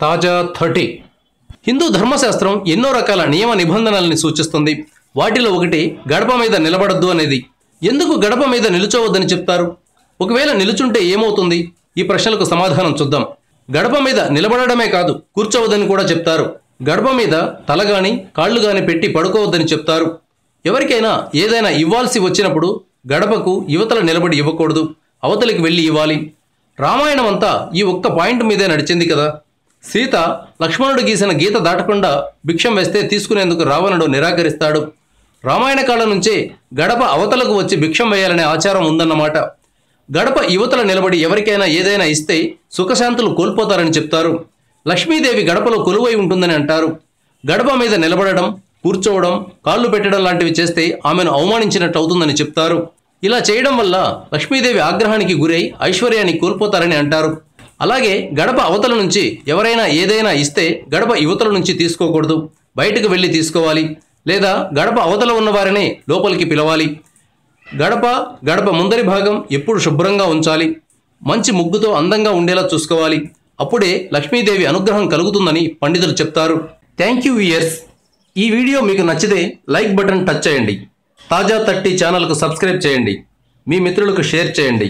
తాజా 30 హిందూ ధర్మశాస్త్రం ఎన్నో రకాల నియమ నిబంధనల్ని సూచిస్తుంది. వాటిలో ఒకటి గడప మీద నిలబడద్దు అనేది. ఎందుకు గడప మీద నిలుచోవద్దని చెప్తారు? ఒకవేళ నిలుచుంటే ఏమవుతుంది? ఈ ప్రశ్నలకు సమాధానం చూద్దాం. గడప మీద నిలబడమే కాదు, కూర్చోవద్దని కూడా చెప్తారు. గడప మీద తల గాని కాళ్ళు గాని పెట్టి పడుకోవద్దని చెప్తారు. ఎవరికైనా ఏదైనా ఇవ్వాల్సి వచ్చినప్పుడు గడపకు యువతల నిలబడి ఇవ్వకూడదు, అవతలికి వెళ్ళి ఇవ్వాలి. రామాయణం అంతా ఈ ఒక్క పాయింట్ మీదే నడిచింది కదా. సీత లక్ష్మణుడు గీసిన గీత దాటకుండా భిక్షం వేస్తే తీసుకునేందుకు రావణుడు నిరాకరిస్తాడు. రామాయణ కాలం నుంచే గడప అవతలకు వచ్చి భిక్షం వేయాలనే ఆచారం ఉందన్నమాట. గడప యువతల నిలబడి ఎవరికైనా ఏదైనా ఇస్తే సుఖశాంతులు కోల్పోతారని చెప్తారు. లక్ష్మీదేవి గడపలో కొలువై ఉంటుందని అంటారు. గడప మీద నిలబడడం, కూర్చోవడం, కాళ్ళు పెట్టడం లాంటివి చేస్తే ఆమెను అవమానించినట్టు అవుతుందని చెప్తారు. ఇలా చేయడం వల్ల లక్ష్మీదేవి ఆగ్రహానికి గురై ఐశ్వర్యాన్ని కోల్పోతారని అంటారు. అలాగే గడప అవతల నుంచి ఎవరైనా ఏదైనా ఇస్తే గడప యువతల నుంచి తీసుకోకూడదు, బయటకు వెళ్ళి తీసుకోవాలి. లేదా గడప అవతల ఉన్నవారినే లోపలికి పిలవాలి. గడప ముందరి భాగం ఎప్పుడు శుభ్రంగా ఉంచాలి. మంచి ముగ్గుతో అందంగా ఉండేలా చూసుకోవాలి. అప్పుడే లక్ష్మీదేవి అనుగ్రహం కలుగుతుందని పండితులు చెప్తారు. Thank you viewers. ఈ వీడియో మీకు నచ్చితే లైక్ బటన్ టచ్ చేయండి. తాజా 30 ఛానల్కు సబ్స్క్రైబ్ చేయండి. మీ మిత్రులకు షేర్ చేయండి.